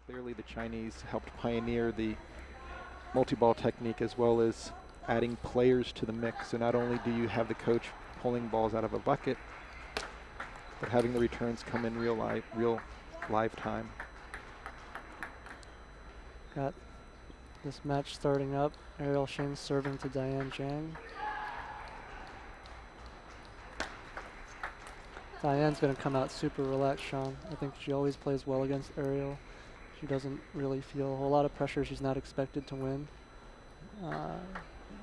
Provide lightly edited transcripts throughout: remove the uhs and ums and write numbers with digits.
Clearly the Chinese helped pioneer the multi-ball technique as well as adding players to the mix. So not only do you have the coach pulling balls out of a bucket, but having the returns come in real live time. Got this match starting up. Ariel Hsing serving to Diane Jiang. Diane's going to come out super relaxed, Sean. I think she always plays well against Ariel. She doesn't really feel a whole lot of pressure. She's not expected to win.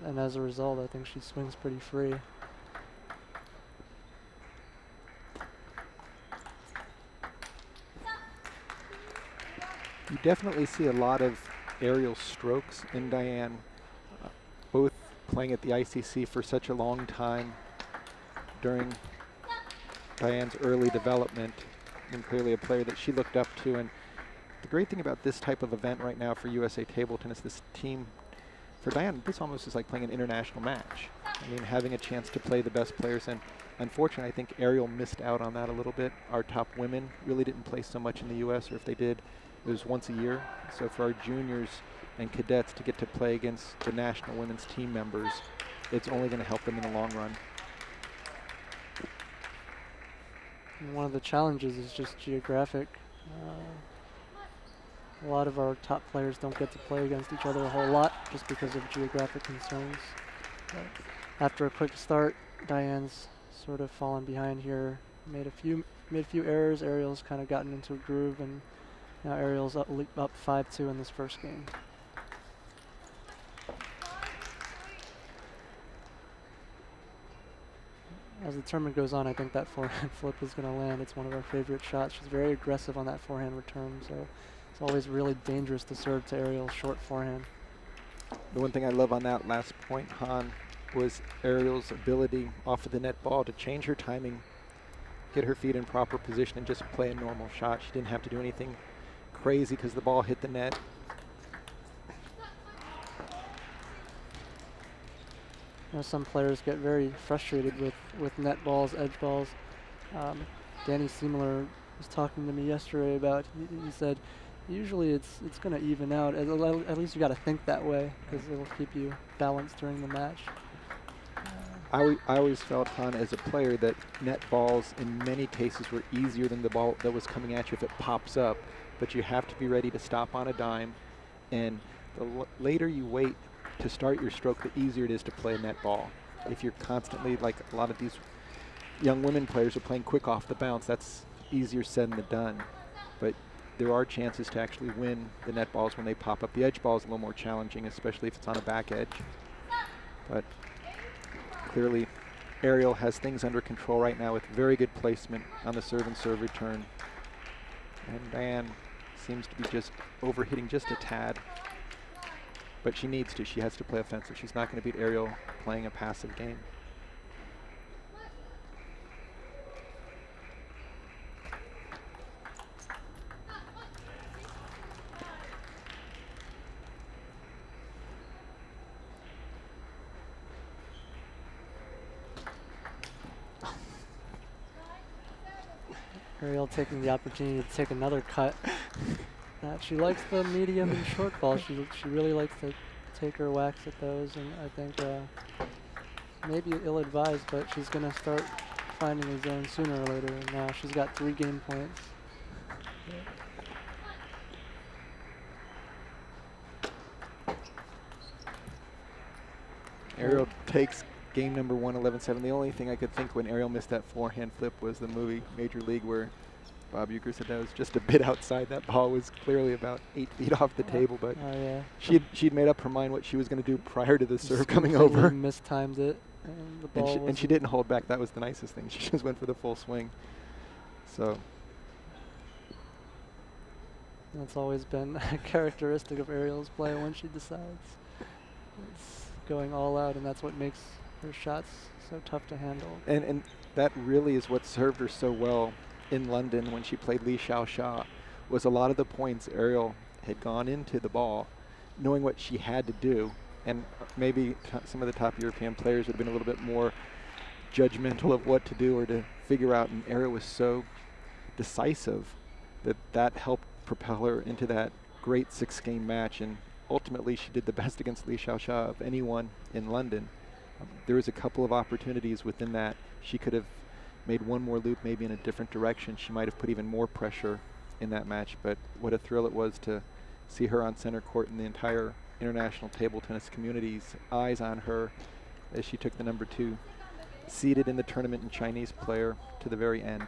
And as a result, I think she swings pretty free. You definitely see a lot of aerial strokes in Diane, both playing at the ICC for such a long time during Diane's early development, and clearly a player that she looked up to. And the great thing about this type of event right now for USA Table Tennis, this team, for Diane, this almost is like playing an international match. I mean, having a chance to play the best players. And unfortunately, I think Ariel missed out on that a little bit. Our top women really didn't play so much in the US, or if they did, it was once a year. So for our juniors and cadets to get to play against the national women's team members, it's only going to help them in the long run. And one of the challenges is just geographic. A lot of our top players don't get to play against each other a whole lot just because of geographic concerns. But after a quick start, Diane's sort of fallen behind here. Made a few errors. Ariel's kind of gotten into a groove, and now Ariel's up 5-2 in this first game. As the tournament goes on, I think that forehand flip is going to land. It's one of our favorite shots. She's very aggressive on that forehand return, so it's always really dangerous to serve to Ariel's short forehand. The one thing I love on that last point, Han, was Ariel's ability off of the net ball to change her timing, get her feet in proper position, and just play a normal shot. She didn't have to do anything crazy because the ball hit the net. You know, some players get very frustrated with net balls, edge balls. Danny Siemler was talking to me yesterday about, he said, usually it's going to even out. At least you got to think that way because it will keep you balanced during the match. I always felt, Han, as a player, that net balls in many cases were easier than the ball that was coming at you if it pops up. But you have to be ready to stop on a dime. And the later you wait to start your stroke, the easier it is to play a net ball. If you're constantly, like a lot of these young women players are playing quick off the bounce, that's easier said than done. But there are chances to actually win the net balls when they pop up. The edge ball is a little more challenging, especially if it's on a back edge. But clearly, Ariel has things under control right now with very good placement on the serve and serve return. And Diane seems to be just overhitting just a tad. But she needs to. She has to play offensive. She's not going to beat Ariel playing a passive game. Ariel taking the opportunity to take another cut. She likes the medium and short ball. She really likes to take her whacks at those, and I think maybe ill-advised, but she's going to start finding a zone sooner or later. And now she's got 3 game points. Ariel takes game number 1, 11-7. The only thing I could think when Ariel missed that forehand flip was the movie Major League, where Bob Uecker said that was just a bit outside. That ball was clearly about 8 feet off the table, but yeah. she'd made up her mind what she was going to do prior to the serve coming over. Mistimed it, and the ball and she didn't hold back. That was the nicest thing. She just went for the full swing. So that's always been a characteristic of Ariel's play when she decides. It's going all out, and that's what makes her shots so tough to handle. And that really is what served her so well in London when she played Li Xiaosha, was a lot of the points Ariel had gone into the ball knowing what she had to do, and maybe some of the top European players would have been a little bit more judgmental of what to do or to figure out, and Ariel was so decisive that helped propel her into that great 6-game match, and ultimately she did the best against Li Xiaoxia of anyone in London. There was a couple of opportunities within that. She could have made one more loop maybe in a different direction. She might have put even more pressure in that match, but what a thrill it was to see her on center court and the entire international table tennis community's eyes on her as she took the number 2 seeded in the tournament and Chinese player to the very end.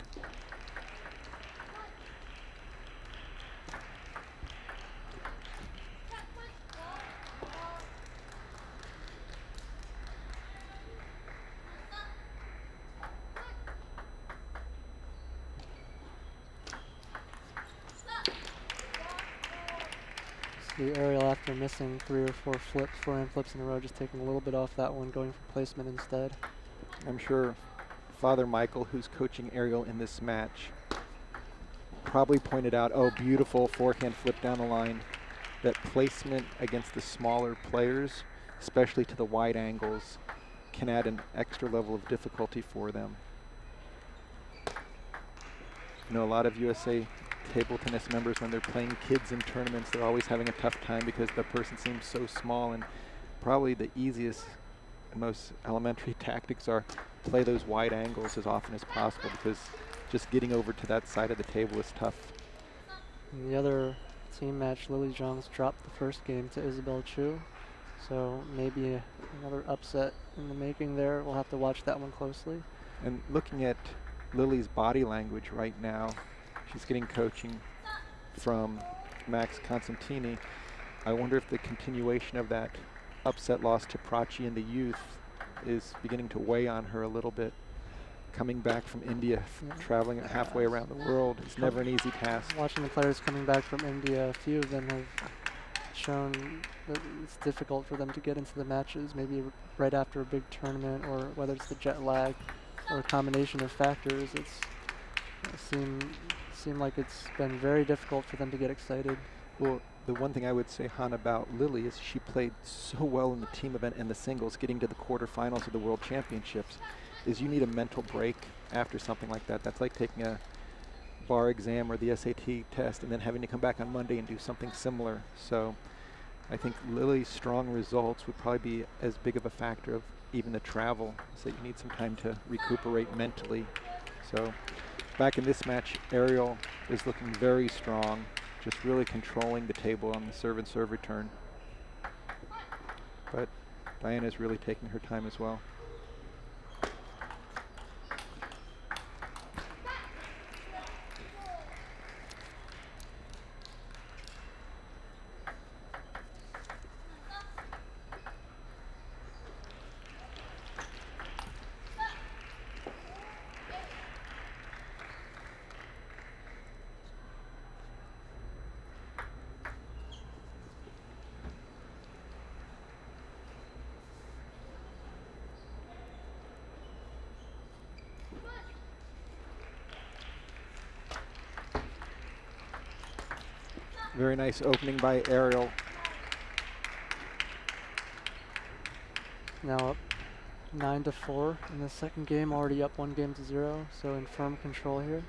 See Ariel, after missing 3 or 4 flips, forehand flips in a row, just taking a little bit off that one, going for placement instead. I'm sure Father Michael, who's coaching Ariel in this match, probably pointed out, oh, beautiful forehand flip down the line. That placement against the smaller players, especially to the wide angles, can add an extra level of difficulty for them. You know, a lot of USA table tennis members, when they're playing kids in tournaments, they're always having a tough time because the person seems so small, and probably the easiest and most elementary tactics are play those wide angles as often as possible, because just getting over to that side of the table is tough. In the other team match, Lily Zhang's dropped the first game to Isabel Chu, so maybe another upset in the making there. We'll have to watch that one closely. And looking at Lily's body language right now, she's getting coaching from Max Constantini. I wonder if the continuation of that upset loss to Prachi in the youth is beginning to weigh on her a little bit. Coming back from India, traveling halfway around the world is never an easy task. Watching the players coming back from India, a few of them have shown that it's difficult for them to get into the matches, maybe right after a big tournament, or whether it's the jet lag or a combination of factors. It's seem like it's been very difficult for them to get excited. Well, the one thing I would say, Han, about Lily is she played so well in the team event and the singles, getting to the quarterfinals of the World Championships, is you need a mental break after something like that. That's like taking a bar exam or the SAT test and then having to come back on Monday and do something similar. So I think Lily's strong results would probably be as big of a factor of even the travel, so you need some time to recuperate mentally. So back in this match, Ariel is looking very strong, just really controlling the table on the serve and serve return. But Diane is really taking her time as well. Very nice opening by Ariel. Now up 9-4 in the second game, already up 1-0, so in firm control here.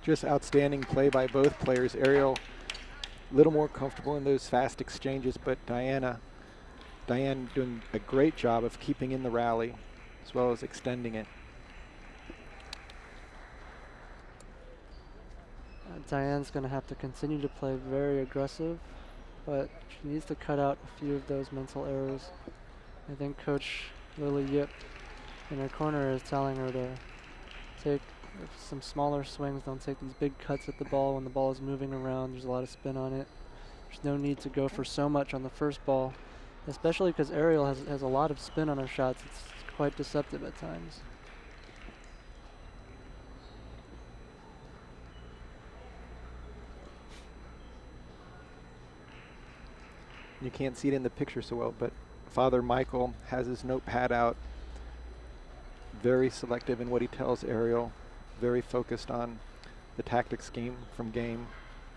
Just outstanding play by both players. Ariel a little more comfortable in those fast exchanges, but Diane doing a great job of keeping in the rally as well as extending it. Diane's going to have to continue to play very aggressive, but she needs to cut out a few of those mental errors. I think Coach Lily Yip in her corner is telling her to take some smaller swings, don't take these big cuts at the ball when the ball is moving around. There's a lot of spin on it. There's no need to go for so much on the first ball, especially because Ariel has a lot of spin on her shots. It's quite deceptive at times. You can't see it in the picture so well, but Father Michael has his notepad out, very selective in what he tells Ariel, very focused on the tactics game from game,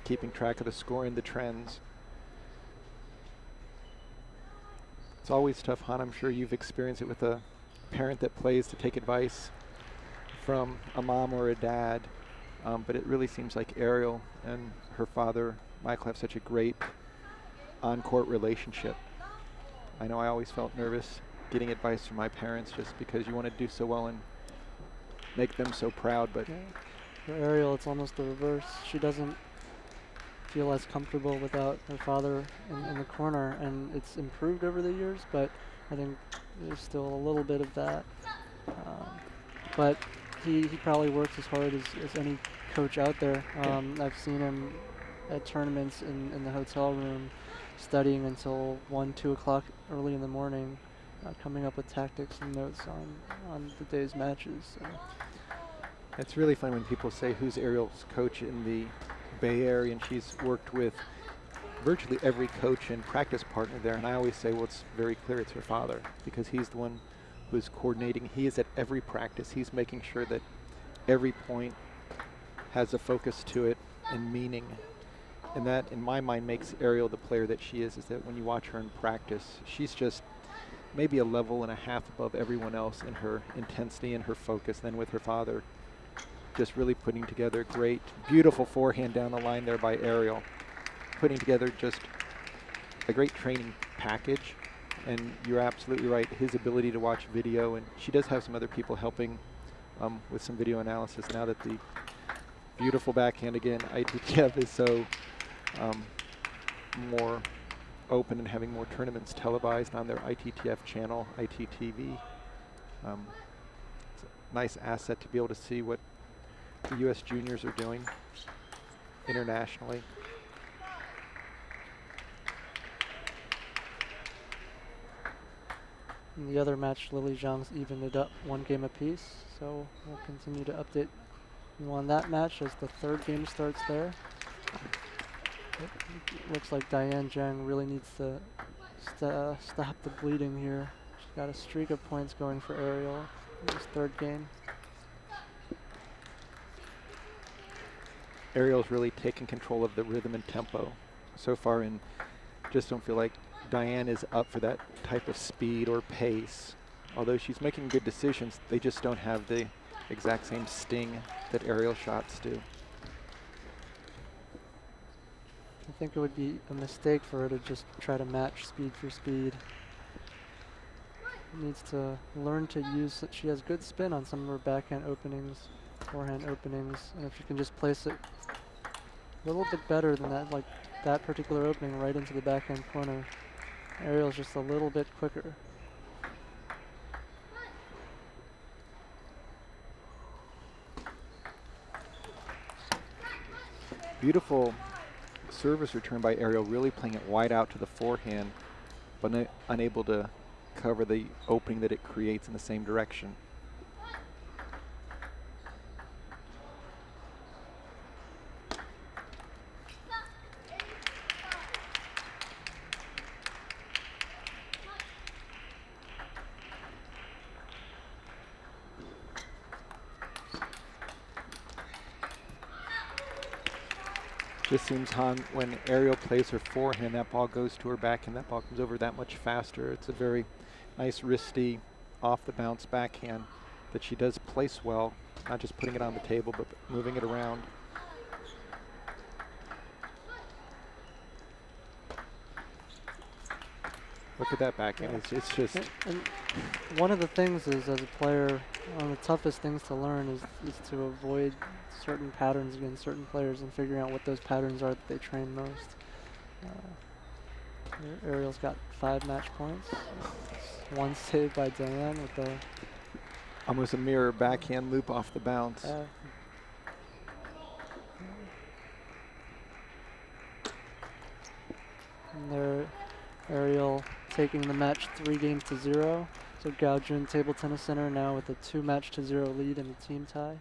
keeping track of the score and the trends. It's always tough, Han. I'm sure you've experienced it with a parent that plays to take advice from a mom or a dad. But it really seems like Ariel and her father, Michael, have such a great on-court relationship. I know I always felt nervous getting advice from my parents just because you want to do so well and make them so proud. But yeah. For Ariel, it's almost the reverse. She doesn't feel as comfortable without her father in the corner, and it's improved over the years, but I think there's still a little bit of that. But he probably works as hard as any coach out there. I've seen him at tournaments in the hotel room studying until 1, 2 o'clock early in the morning, coming up with tactics and notes on the day's matches. So. It's really fun when people say, who's Ariel's coach in the Bay Area, and she's worked with virtually every coach and practice partner there, and I always say, well, it's very clear it's her father, because he's the one who's coordinating. He is at every practice. He's making sure that every point has a focus to it and meaning. And that, in my mind, makes Ariel the player that she is that when you watch her in practice, she's just maybe a level and a half above everyone else in her intensity and her focus. Then with her father, just really putting together great, beautiful forehand down the line there by Ariel. Putting together just a great training package. And you're absolutely right, his ability to watch video, and she does have some other people helping with some video analysis now that the beautiful backhand, again, ITTF is so more open and having more tournaments televised on their ITTF channel, ITTV. It's a nice asset to be able to see what the U.S. juniors are doing internationally. In the other match, Lily Zhang's evened it up 1 game apiece, so we'll continue to update you on that match as the 3rd game starts there. It looks like Diane Jiang really needs to stop the bleeding here. She's got a streak of points going for Ariel in this 3rd game. Ariel's really taken control of the rhythm and tempo so far, and just don't feel like Diane is up for that type of speed or pace. Although she's making good decisions, they just don't have the exact same sting that Ariel shots do. I think it would be a mistake for her to just try to match speed for speed. Needs to learn to use it. She has good spin on some of her backhand openings, forehand openings, and if you can just place it a little bit better than that, like that particular opening right into the backhand corner, Ariel's just a little bit quicker. Beautiful service return by Ariel, really playing it wide out to the forehand, but unable to cover the opening that it creates in the same direction. Just seems, Han, when Ariel plays her forehand, that ball goes to her back and that ball comes over that much faster. It's a very nice, wristy, off-the-bounce backhand that she does place well, not just putting it on the table, but moving it around. Look at that backhand. Yeah. It's just... And one of the things is, as a player, one of the toughest things to learn is to avoid certain patterns against certain players and figuring out what those patterns are that they train most. Ariel's got 5 match points. 1 save by Diane with the... almost a mirror backhand loop off the bounce. And there, Ariel taking the match 3-0. So Gao Jun Table Tennis Center now with a 2-match-0 lead in the team tie.